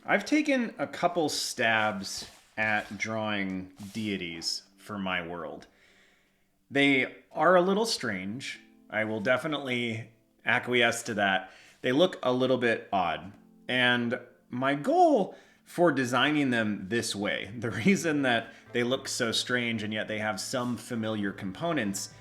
I've taken a couple stabs at drawing deities for my world. They are a little strange. I will definitely acquiesce to that. They look a little bit odd. And my goal for designing them this way, the reason that they look so strange and yet they have some familiar components,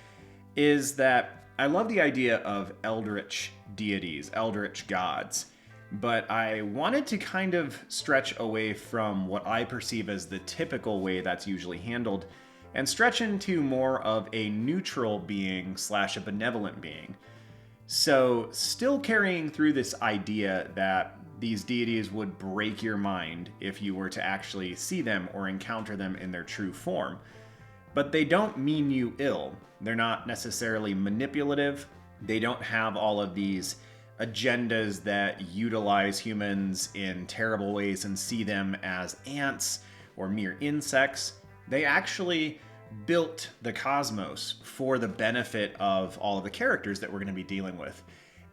is that I love the idea of eldritch deities, eldritch gods. But I wanted to kind of stretch away from what I perceive as the typical way that's usually handled and stretch into more of a neutral being slash a benevolent being. So, still carrying through this idea that these deities would break your mind if you were to actually see them or encounter them in their true form. But they don't mean you ill. They're not necessarily manipulative. They don't have all of these agendas that utilize humans in terrible ways and see them as ants or mere insects. They actually built the cosmos for the benefit of all of the characters that we're going to be dealing with.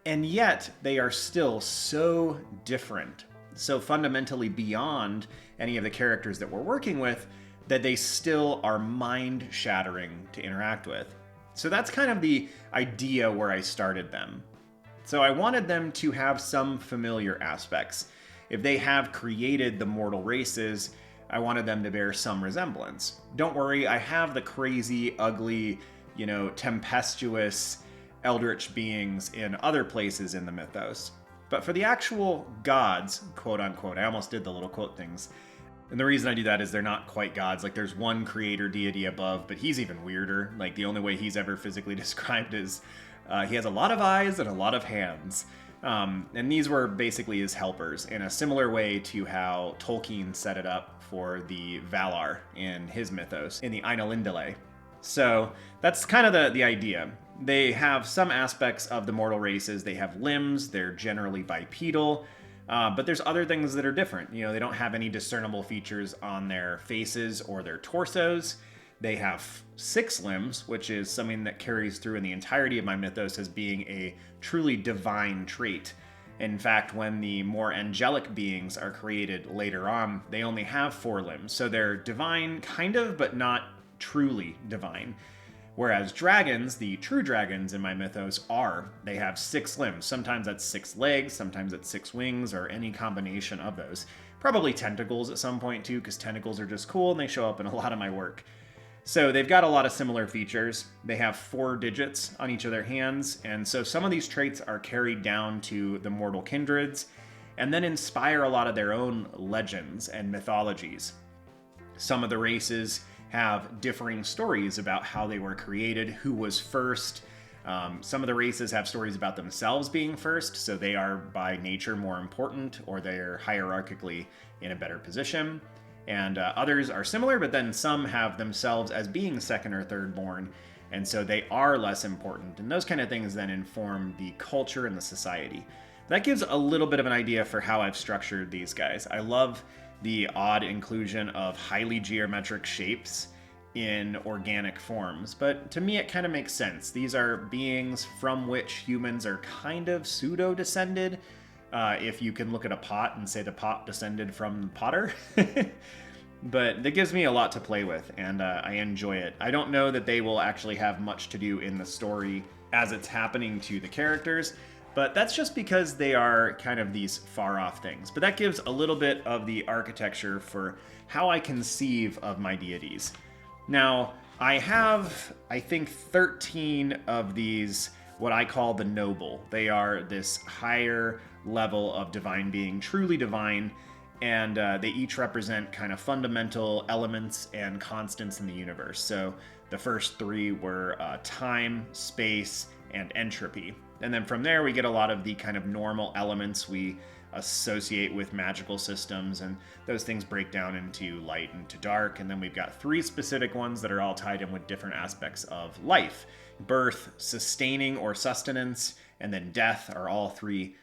And yet, they are still so different, so fundamentally beyond any of the characters that we're working with, that they still are mind-shattering to interact with. So that's kind of the idea where I started them. So I wanted them to have some familiar aspects. If they have created the mortal races, I wanted them to bear some resemblance. Don't worry, I have the crazy, ugly, tempestuous eldritch beings in other places in the mythos. But for the actual gods, quote unquote, I almost did the little quote things. And the reason I do that is they're not quite gods. Like, there's one creator deity above, but he's even weirder. Like, the only way he's ever physically described is he has a lot of eyes and a lot of hands. And these were basically his helpers in a similar way to how Tolkien set it up for the Valar in his mythos, in the Ainulindale. So that's kind of the idea. They have some aspects of the mortal races. They have limbs. They're generally bipedal. But there's other things that are different. They don't have any discernible features on their faces or their torsos. They have 6 limbs, which is something that carries through in the entirety of my mythos as being a truly divine trait. In fact, when the more angelic beings are created later on, they only have 4 limbs. So they're divine, kind of, but not truly divine. Whereas dragons, the true dragons in my mythos, they have 6 limbs. Sometimes that's 6 legs, sometimes it's 6 wings, or any combination of those. Probably tentacles at some point too, because tentacles are just cool and they show up in a lot of my work. So they've got a lot of similar features. They have 4 digits on each of their hands, and so some of these traits are carried down to the mortal kindreds, and then inspire a lot of their own legends and mythologies. Some of the races have differing stories about how they were created, who was first. Some of the races have stories about themselves being first, so they are by nature more important, or they're hierarchically in a better position. And others are similar, but then some have themselves as being second or third born, and so they are less important. And those kind of things then inform the culture and the society. That gives a little bit of an idea for how I've structured these guys. I love the odd inclusion of highly geometric shapes in organic forms, but to me it kind of makes sense. These are beings from which humans are kind of pseudo-descended. If you can look at a pot and say the pot descended from the potter. But that gives me a lot to play with, and I enjoy it. I don't know that they will actually have much to do in the story as it's happening to the characters, but that's just because they are kind of these far-off things. But that gives a little bit of the architecture for how I conceive of my deities. Now, I have, I think, 13 of these, what I call the noble. They are this higher level of divine being, truly divine, and they each represent kind of fundamental elements and constants in the universe. So the first 3 were time, space, and entropy. And then from there we get a lot of the kind of normal elements we associate with magical systems, and those things break down into light and to dark. And then we've got 3 specific ones that are all tied in with different aspects of life. Birth, sustaining or sustenance, and then death are all 3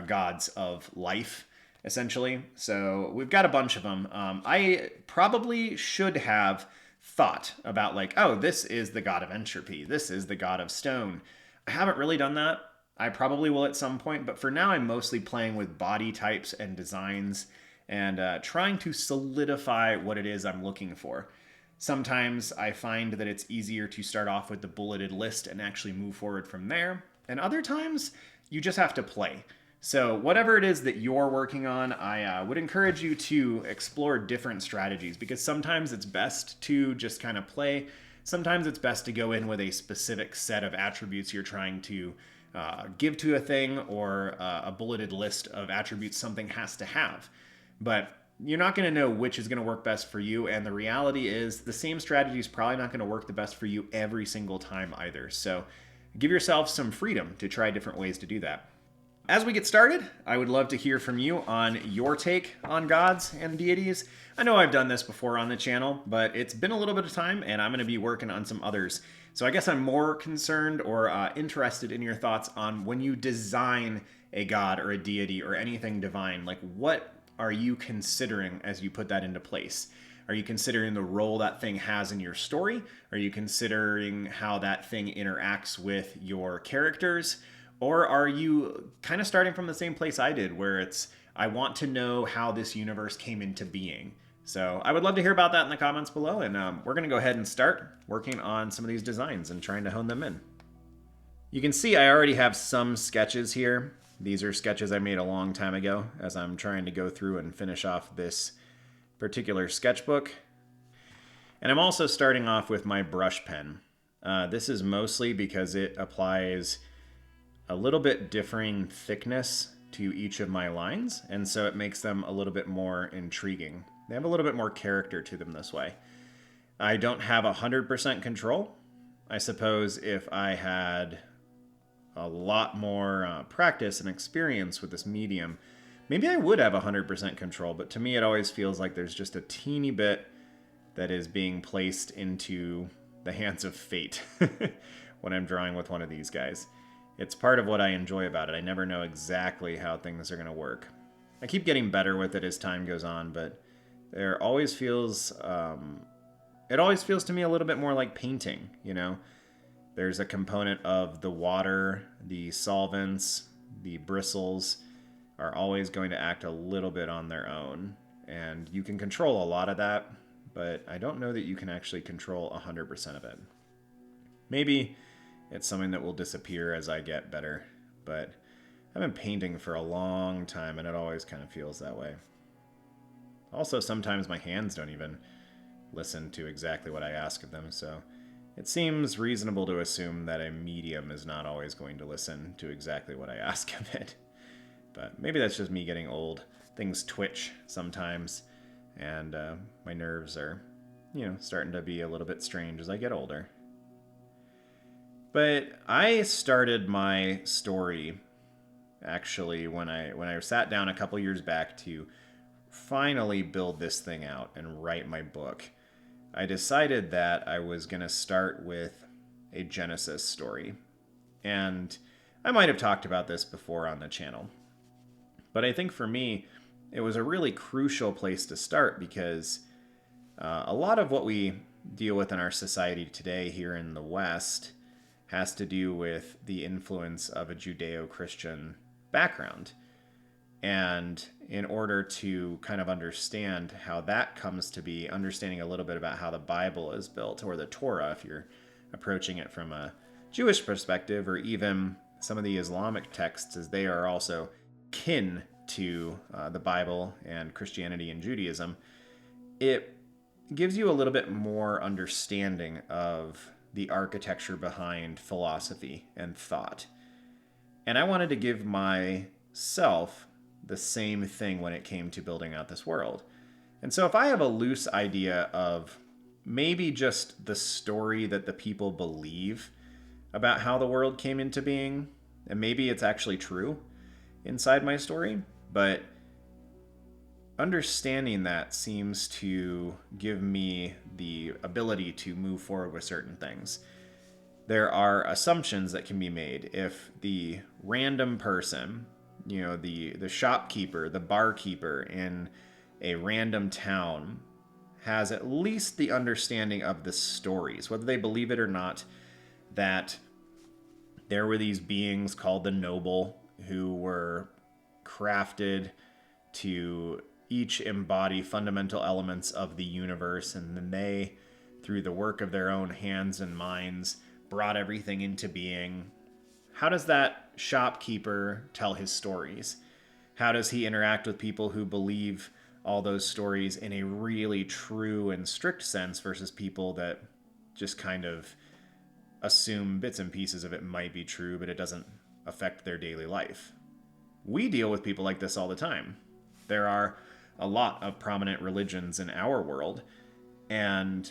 gods of life, essentially. So we've got a bunch of them. I probably should have thought about like, oh, this is the god of entropy. This is the god of stone. I haven't really done that. I probably will at some point, but for now I'm mostly playing with body types and designs and trying to solidify what it is I'm looking for. Sometimes I find that it's easier to start off with the bulleted list and actually move forward from there. And other times, you just have to play. So, whatever it is that you're working on, I would encourage you to explore different strategies because sometimes it's best to just kind of play. Sometimes it's best to go in with a specific set of attributes you're trying to give to a thing, or a bulleted list of attributes something has to have. But you're not going to know which is going to work best for you. And the reality is the same strategy is probably not going to work the best for you every single time either. So give yourself some freedom to try different ways to do that. As we get started, I would love to hear from you on your take on gods and deities. I know I've done this before on the channel, but it's been a little bit of time and I'm going to be working on some others. So I guess I'm more concerned or interested in your thoughts on when you design a god or a deity or anything divine, like what are you considering as you put that into place? Are you considering the role that thing has in your story? Are you considering how that thing interacts with your characters? Or are you kind of starting from the same place I did, where it's, I want to know how this universe came into being? So I would love to hear about that in the comments below, and we're going to go ahead and start working on some of these designs and trying to hone them in. You can see I already have some sketches here. These are sketches I made a long time ago as I'm trying to go through and finish off this particular sketchbook. And I'm also starting off with my brush pen. This is mostly because it applies a little bit differing thickness to each of my lines, and so it makes them a little bit more intriguing. They have a little bit more character to them this way. I don't have 100% control. I suppose if I had a lot more practice and experience with this medium, maybe I would have 100% control, but to me it always feels like there's just a teeny bit that is being placed into the hands of fate when I'm drawing with one of these guys. It's part of what I enjoy about it. I never know exactly how things are going to work. I keep getting better with it as time goes on, but there always feels, it always feels to me a little bit more like painting, you know? There's a component of the water, the solvents, the bristles are always going to act a little bit on their own. And you can control a lot of that, but I don't know that you can actually control 100% of it. Maybe it's something that will disappear as I get better, but I've been painting for a long time and it always kind of feels that way. Also, sometimes my hands don't even listen to exactly what I ask of them, so it seems reasonable to assume that a medium is not always going to listen to exactly what I ask of it. But maybe that's just me getting old. Things twitch sometimes, and my nerves are, starting to be a little bit strange as I get older. But I started my story, actually, when I sat down a couple years back to finally build this thing out and write my book. I decided that I was going to start with a Genesis story. And I might have talked about this before on the channel. But I think for me, it was a really crucial place to start because a lot of what we deal with in our society today here in the West has to do with the influence of a Judeo-Christian background. And in order to kind of understand how that comes to be, understanding a little bit about how the Bible is built, or the Torah, if you're approaching it from a Jewish perspective, or even some of the Islamic texts, as they are also kin to the Bible and Christianity and Judaism, it gives you a little bit more understanding of the architecture behind philosophy and thought. And I wanted to give myself the same thing when it came to building out this world. And so if I have a loose idea of maybe just the story that the people believe about how the world came into being, and maybe it's actually true inside my story, but understanding that seems to give me the ability to move forward with certain things. There are assumptions that can be made. If the random person, the shopkeeper, the barkeeper in a random town has at least the understanding of the stories, whether they believe it or not, that there were these beings called the noble who were crafted to each embody fundamental elements of the universe, and then they, through the work of their own hands and minds, brought everything into being. How does that shopkeeper tell his stories? How does he interact with people who believe all those stories in a really true and strict sense versus people that just kind of assume bits and pieces of it might be true, but it doesn't affect their daily life? We deal with people like this all the time. There are a lot of prominent religions in our world, and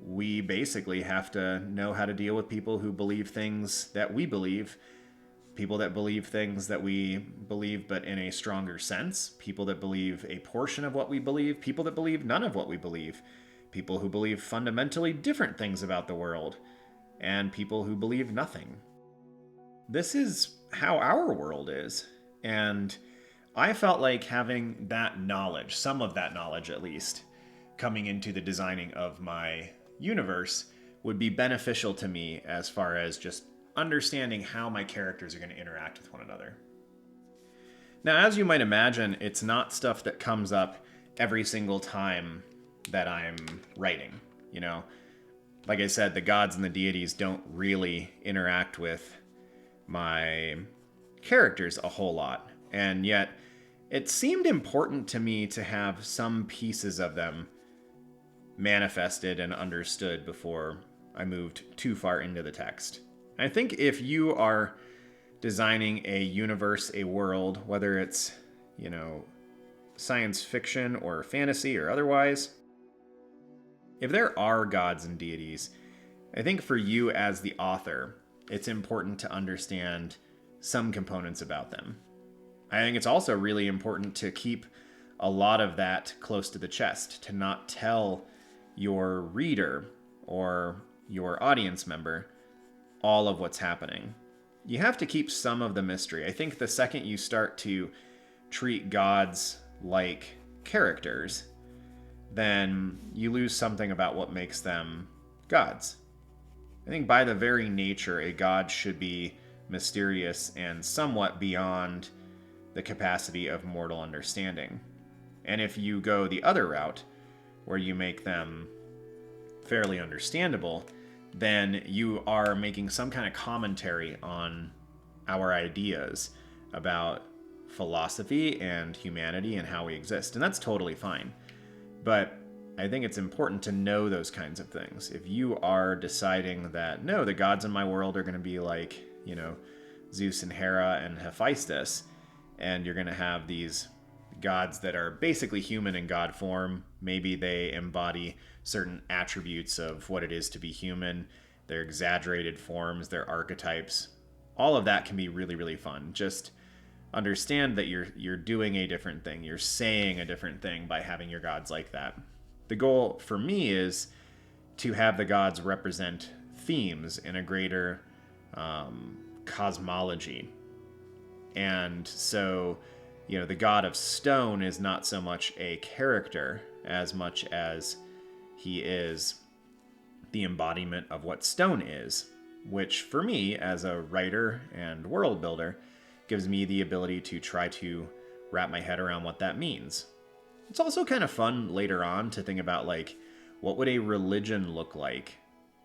we basically have to know how to deal with people who believe things that we believe, people that believe things that we believe but in a stronger sense, people that believe a portion of what we believe, people that believe none of what we believe, people who believe fundamentally different things about the world, and people who believe nothing. This is how our world is, and I felt like having that knowledge, some of that knowledge at least, coming into the designing of my universe would be beneficial to me as far as just understanding how my characters are going to interact with one another. Now, as you might imagine, it's not stuff that comes up every single time that I'm writing. You know, like I said, the gods and the deities don't really interact with my characters a whole lot, and yet it seemed important to me to have some pieces of them manifested and understood before I moved too far into the text. I think if you are designing a universe, a world, whether it's, science fiction or fantasy or otherwise, if there are gods and deities, I think for you as the author, it's important to understand some components about them. I think it's also really important to keep a lot of that close to the chest, to not tell your reader or your audience member all of what's happening. You have to keep some of the mystery. I think the second you start to treat gods like characters, then you lose something about what makes them gods. I think by the very nature, a god should be mysterious and somewhat beyond the capacity of mortal understanding. And if you go the other route, where you make them fairly understandable, then you are making some kind of commentary on our ideas about philosophy and humanity and how we exist. And that's totally fine. But I think it's important to know those kinds of things. If you are deciding that, no, the gods in my world are going to be like, Zeus and Hera and Hephaestus, and you're going to have these gods that are basically human in god form. Maybe they embody certain attributes of what it is to be human. They're exaggerated forms, they're archetypes. All of that can be really, really fun. Just understand that you're doing a different thing. You're saying a different thing by having your gods like that. The goal for me is to have the gods represent themes in a greater cosmology. And so, the god of stone is not so much a character as much as he is the embodiment of what stone is, which for me, as a writer and world builder, gives me the ability to try to wrap my head around what that means. It's also kind of fun later on to think about, what would a religion look like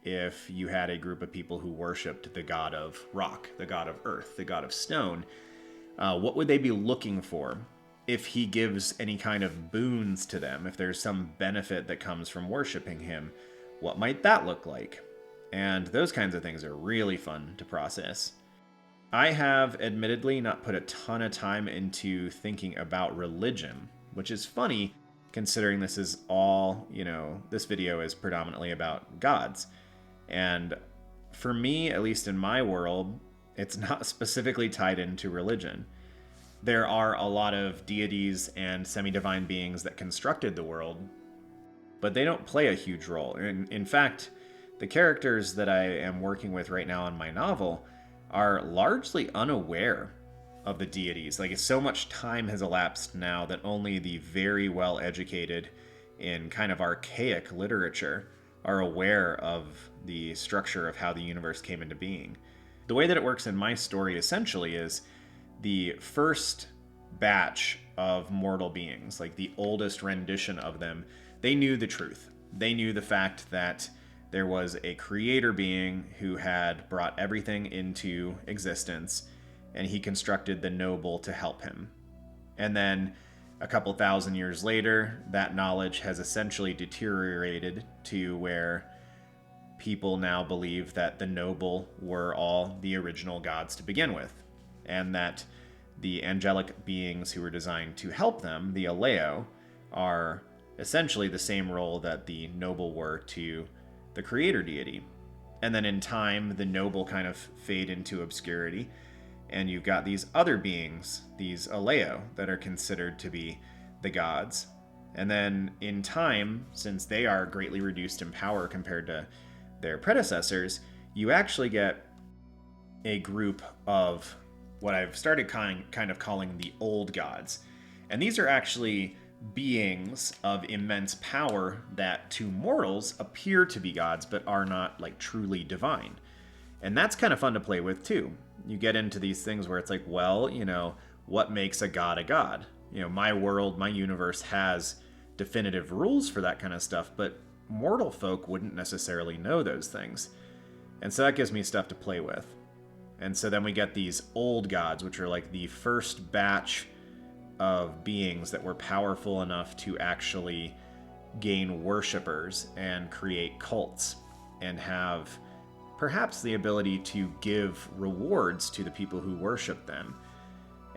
if you had a group of people who worshipped the god of rock, the god of earth, the god of stone? What would they be looking for if he gives any kind of boons to them? If there's some benefit that comes from worshiping him, what might that look like? And those kinds of things are really fun to process. I have admittedly not put a ton of time into thinking about religion, which is funny considering this is all, this video is predominantly about gods. And for me, at least in my world, it's not specifically tied into religion. There are a lot of deities and semi-divine beings that constructed the world, but they don't play a huge role. In fact, the characters that I am working with right now in my novel are largely unaware of the deities. So much time has elapsed now that only the very well-educated in kind of archaic literature are aware of the structure of how the universe came into being. The way that it works in my story essentially is the first batch of mortal beings, like the oldest rendition of them, they knew the truth. They knew the fact that there was a creator being who had brought everything into existence, and he constructed the noble to help him. And then a couple thousand years later, that knowledge has essentially deteriorated to where people now believe that the noble were all the original gods to begin with, and that the angelic beings who were designed to help them, the Aleo, are essentially the same role that the noble were to the creator deity. And then in time, the noble kind of fade into obscurity, and you've got these other beings, these Aleo, that are considered to be the gods. And then in time, since they are greatly reduced in power compared to their predecessors, you actually get a group of what I've started kind of calling the old gods. And these are actually beings of immense power that to mortals appear to be gods, but are not like truly divine. And that's kind of fun to play with too. You get into these things where it's like, well, what makes a god a god? My world, my universe has definitive rules for that kind of stuff, but mortal folk wouldn't necessarily know those things. And so that gives me stuff to play with. And so then we get these old gods, which are like the first batch of beings that were powerful enough to actually gain worshippers and create cults and have perhaps the ability to give rewards to the people who worship them.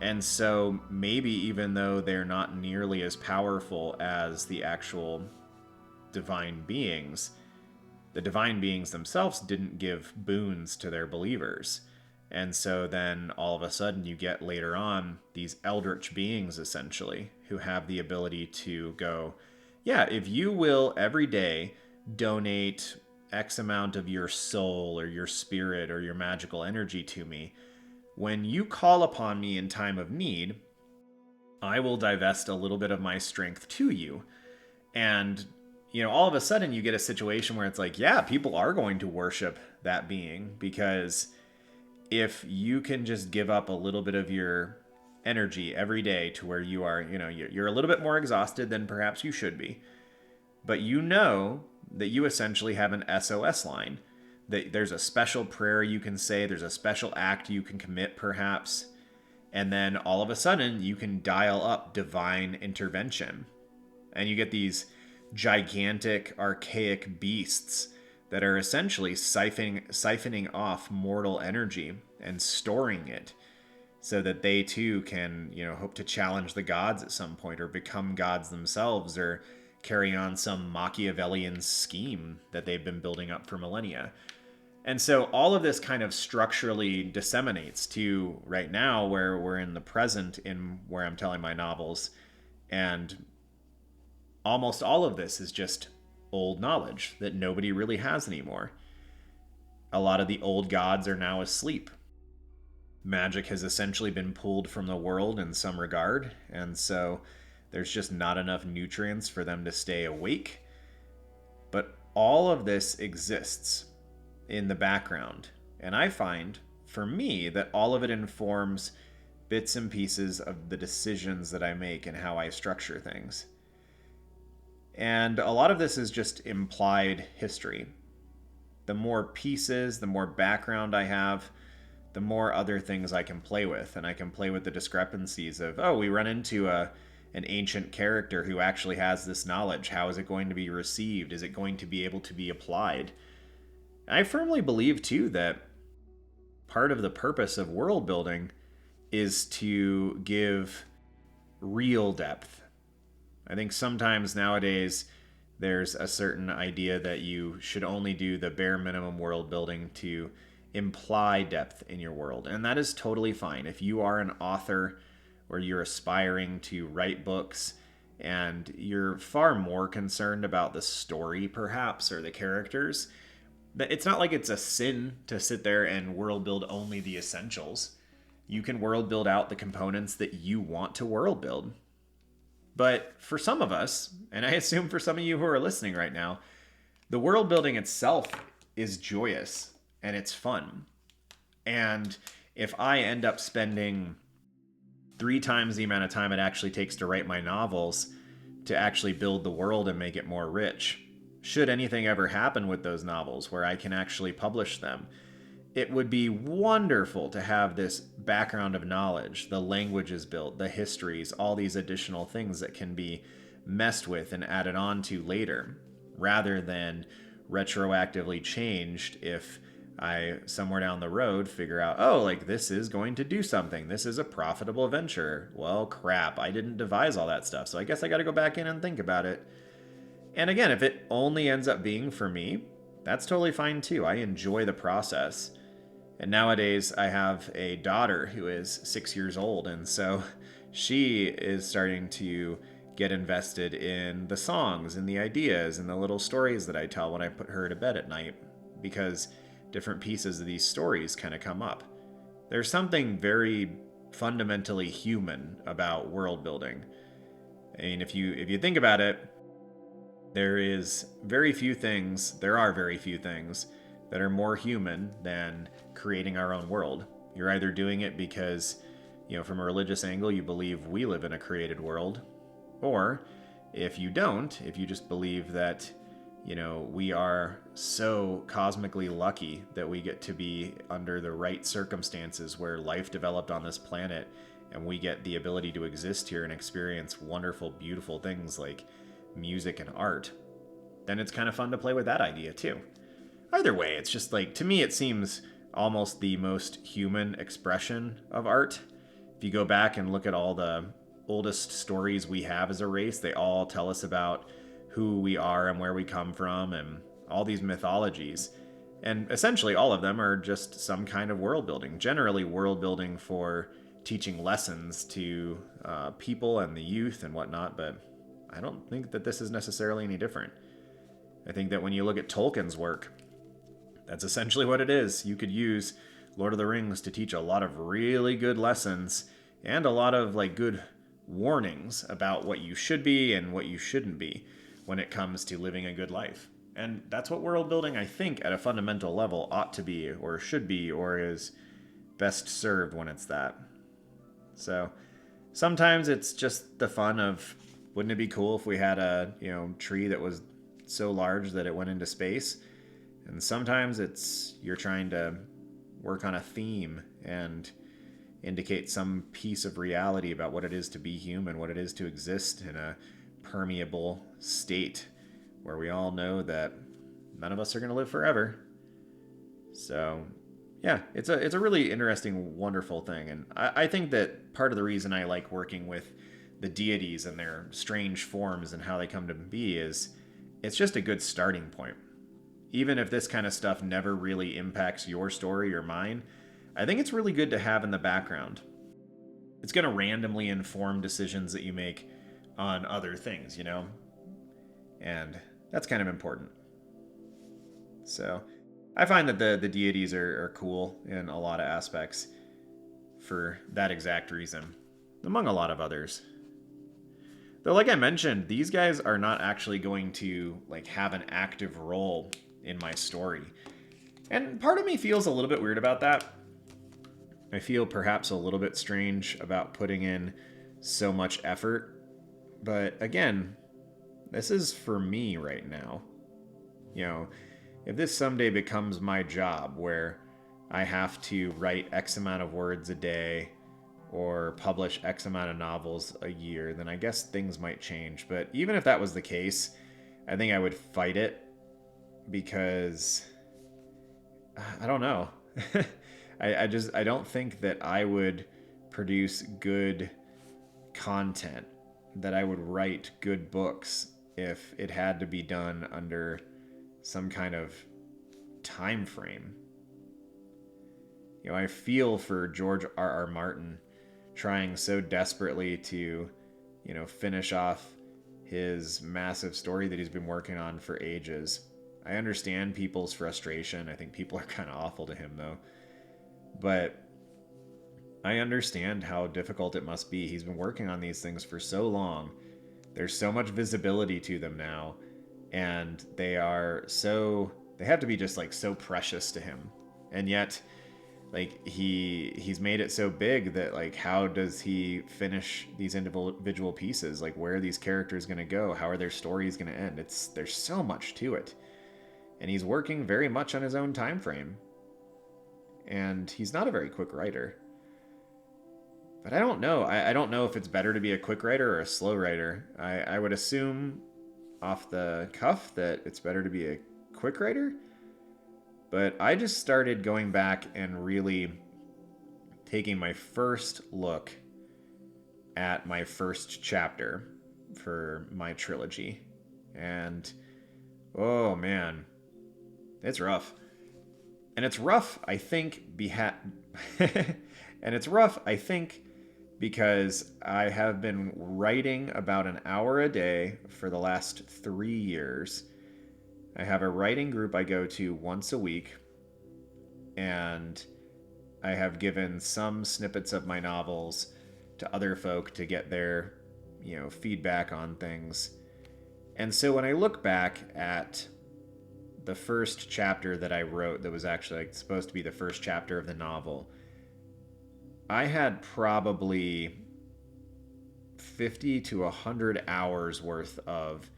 And so maybe even though they're not nearly as powerful as the actual divine beings, the divine beings themselves didn't give boons to their believers. And so then all of a sudden you get later on these eldritch beings essentially who have the ability to go, yeah, if you will every day donate X amount of your soul or your spirit or your magical energy to me, when you call upon me in time of need, I will divest a little bit of my strength to you. And all of a sudden you get a situation where it's like, yeah, people are going to worship that being, because if you can just give up a little bit of your energy every day to where you are, you're a little bit more exhausted than perhaps you should be, but that you essentially have an SOS line, that there's a special prayer you can say, there's a special act you can commit perhaps, and then all of a sudden you can dial up divine intervention. And you get these gigantic, archaic beasts that are essentially siphoning off mortal energy and storing it so that they too can, hope to challenge the gods at some point or become gods themselves or carry on some Machiavellian scheme that they've been building up for millennia. And so all of this kind of structurally disseminates to right now where we're in the present in where I'm telling my novels, and almost all of this is just old knowledge that nobody really has anymore. A lot of the old gods are now asleep. Magic has essentially been pulled from the world in some regard, and so there's just not enough nutrients for them to stay awake. But all of this exists in the background, and I find, for me, that all of it informs bits and pieces of the decisions that I make and how I structure things. And a lot of this is just implied history. The more pieces, the more background I have, the more other things I can play with. And I can play with the discrepancies of, we run into an ancient character who actually has this knowledge. How is it going to be received? Is it going to be able to be applied? And I firmly believe, too, that part of the purpose of world building is to give real depth. I think sometimes nowadays there's a certain idea that you should only do the bare minimum world building to imply depth in your world. And that is totally fine. If you are an author or you're aspiring to write books and you're far more concerned about the story perhaps or the characters, it's not like it's a sin to sit there and world build only the essentials. You can world build out the components that you want to world build. But for some of us, and I assume for some of you who are listening right now, the world building itself is joyous and it's fun. And if I end up spending 3 times the amount of time it actually takes to write my novels to actually build the world and make it more rich. Should anything ever happen with those novels where I can actually publish them, it would be wonderful to have this background of knowledge, the languages built, the histories, all these additional things that can be messed with and added on to later, rather than retroactively changed if I, somewhere down the road, figure out, oh, like this is going to do something. This is a profitable venture. Well, crap, I didn't devise all that stuff, so I guess I got to go back in and think about it. And again, if it only ends up being for me, that's totally fine too. I enjoy the process. And nowadays, I have a daughter who is 6 years old, and so she is starting to get invested in the songs and the ideas and the little stories that I tell when I put her to bed at night, because different pieces of these stories kind of come up. There's something very fundamentally human about world building. I mean, if you think about it, there are very few things that are more human than creating our own world. You're either doing it because, from a religious angle, you believe we live in a created world, or if you don't, if you just believe that, we are so cosmically lucky that we get to be under the right circumstances where life developed on this planet and we get the ability to exist here and experience wonderful, beautiful things like music and art, then it's kind of fun to play with that idea too. Either way, it's just like, to me, it seems almost the most human expression of art. If you go back and look at all the oldest stories we have as a race, they all tell us about who we are and where we come from and all these mythologies. And essentially all of them are just some kind of world building, generally world building for teaching lessons to people and the youth and whatnot, but I don't think that this is necessarily any different. I think that when you look at Tolkien's work, that's essentially what it is. You could use Lord of the Rings to teach a lot of really good lessons and a lot of good warnings about what you should be and what you shouldn't be when it comes to living a good life. And that's what world building, I think, at a fundamental level ought to be, or should be, or is best served when it's that. So sometimes it's just the fun of, wouldn't it be cool if we had a tree that was so large that it went into space? And sometimes it's you're trying to work on a theme and indicate some piece of reality about what it is to be human, what it is to exist in a permeable state where we all know that none of us are going to live forever. So yeah, it's a really interesting, wonderful thing. And I think that part of the reason I like working with the deities and their strange forms and how they come to be is it's just a good starting point. Even if this kind of stuff never really impacts your story or mine, I think it's really good to have in the background. It's going to randomly inform decisions that you make on other things, And that's kind of important. So I find that the deities are cool in a lot of aspects for that exact reason, among a lot of others. Though, like I mentioned, these guys are not actually going to have an active role in my story. And part of me feels a little bit weird about that. I feel perhaps a little bit strange about putting in so much effort. But again, this is for me right now. If this someday becomes my job where I have to write X amount of words a day or publish X amount of novels a year, then I guess things might change. But even if that was the case, I think I would fight it because I don't know. I don't think that I would produce good content, that I would write good books if it had to be done under some kind of time frame. I feel for George R.R. Martin trying so desperately to, finish off his massive story that he's been working on for ages. I understand people's frustration. I think people are kind of awful to him, though. But I understand how difficult it must be. He's been working on these things for so long. There's so much visibility to them now. And they have to be just so precious to him. And yet, Like he's made it so big that like how does he finish these individual pieces? Like where are these characters going to go? How are their stories going to end? There's so much to it. And he's working very much on his own time frame. And he's not a very quick writer. But I don't know. I don't know if it's better to be a quick writer or a slow writer. I would assume off the cuff that it's better to be a quick writer. But I just started going back and really taking my first look at my first chapter for my trilogy. And oh man, it's rough. And it's rough, I think, and it's rough, I think, because I have been writing about an hour a day for the last 3 years. I have a writing group I go to once a week, and I have given some snippets of my novels to other folk to get their, feedback on things. And so when I look back at the first chapter that I wrote that was actually supposed to be the first chapter of the novel, I had probably 50 to 100 hours worth of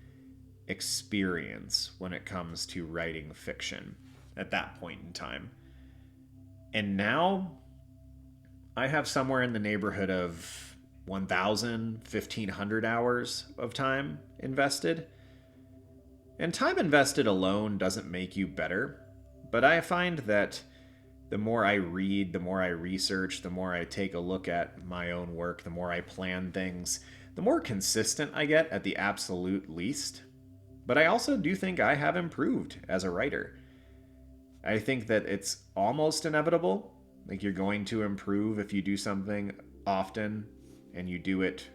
experience when it comes to writing fiction at that point in time. And now I have somewhere in the neighborhood of 1,000, 1,500 hours of time invested. And time invested alone doesn't make you better, but I find that the more I read, the more I research, the more I take a look at my own work, the more I plan things, the more consistent I get at the absolute least. But I also do think I have improved as a writer. I think that it's almost inevitable. Like you're going to improve if you do something often and you do it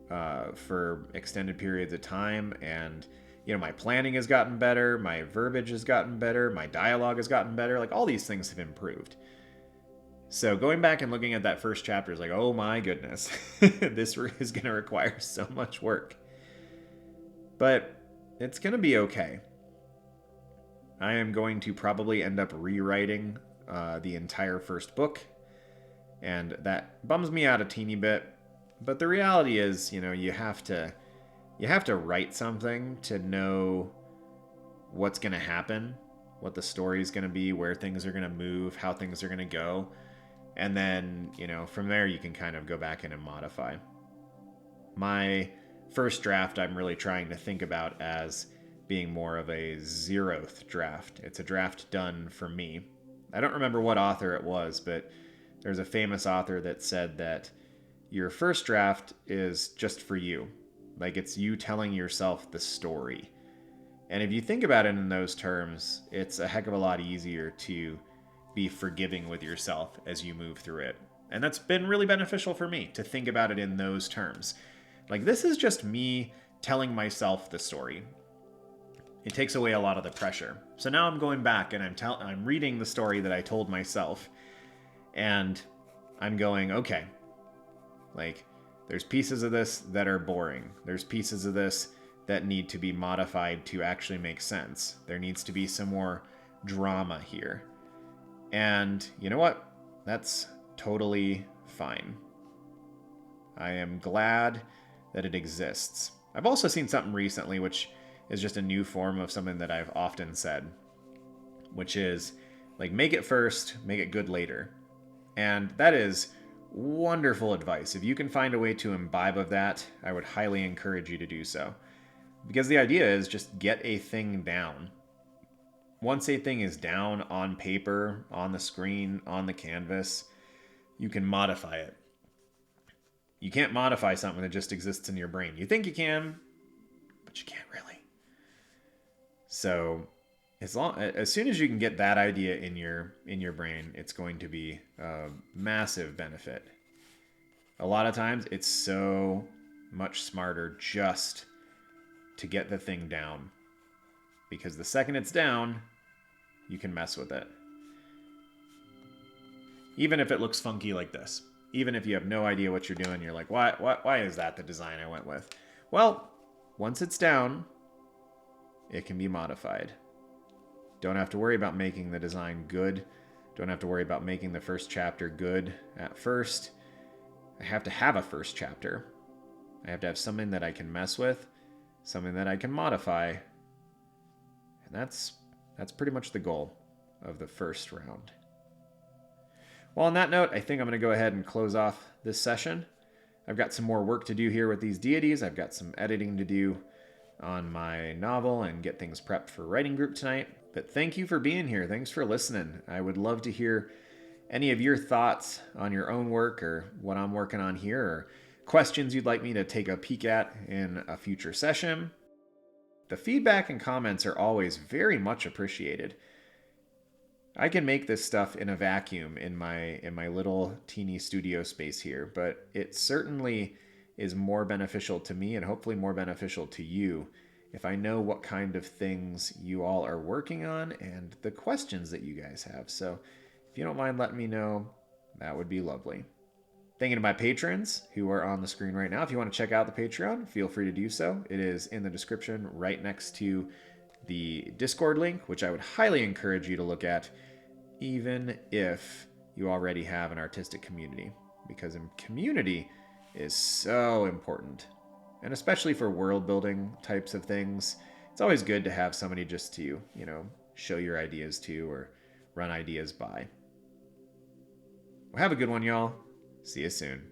for extended periods of time. And my planning has gotten better, my verbiage has gotten better, my dialogue has gotten better. Like all these things have improved. So going back and looking at that first chapter is like, oh my goodness, this is going to require so much work. But it's going to be okay. I am going to probably end up rewriting the entire first book, and that bums me out a teeny bit. But the reality is, you have to write something to know what's going to happen, what the story is going to be, where things are going to move, how things are going to go. And then, from there you can kind of go back in and modify. My first draft I'm really trying to think about as being more of a 0th draft. It's a draft done for me. I don't remember what author it was, but there's a famous author that said that your first draft is just for you. Like it's you telling yourself the story. And if you think about it in those terms, it's a heck of a lot easier to be forgiving with yourself as you move through it. And that's been really beneficial for me to think about it in those terms. Like this is just me telling myself the story. It takes away a lot of the pressure. So now I'm going back and I'm reading the story that I told myself, and I'm going, okay, like there's pieces of this that are boring. There's pieces of this that need to be modified to actually make sense. There needs to be some more drama here. And you know what? That's totally fine. I am glad that it exists. I've also seen something recently which is just a new form of something that I've often said, which is like make it first, make it good later. And that is wonderful advice. If you can find a way to imbibe of that, I would highly encourage you to do so. Because the idea is just get a thing down. Once a thing is down on paper, on the screen, on the canvas, you can modify it. You can't modify something that just exists in your brain. You think you can, but you can't really. So as soon as you can get that idea in your brain, it's going to be a massive benefit. A lot of times it's so much smarter just to get the thing down, because the second it's down, you can mess with it. Even if it looks funky like this, even if you have no idea what you're doing, you're like, why is that the design I went with? Well, once it's down, it can be modified. Don't have to worry about making the design good. Don't have to worry about making the first chapter good at first. I have to have a first chapter. I have to have something that I can mess with, something that I can modify. And that's pretty much the goal of the first round. Well, on that note, I think I'm going to go ahead and close off this session. I've got some more work to do here with these deities. I've got some editing to do on my novel and get things prepped for writing group tonight. But thank you for being here. Thanks for listening. I would love to hear any of your thoughts on your own work or what I'm working on here, or questions you'd like me to take a peek at in a future session. The feedback and comments are always very much appreciated. I can make this stuff in a vacuum in my little teeny studio space here, but it certainly is more beneficial to me and hopefully more beneficial to you if I know what kind of things you all are working on and the questions that you guys have. So if you don't mind letting me know, that would be lovely. Thank you to my patrons who are on the screen right now. If you want to check out the Patreon, feel free to do so. It is in the description right next to the Discord link, which I would highly encourage you to look at, even if you already have an artistic community, because a community is so important. And especially for world building types of things, it's always good to have somebody just to, show your ideas to or run ideas by. Well, have a good one, y'all. See you soon.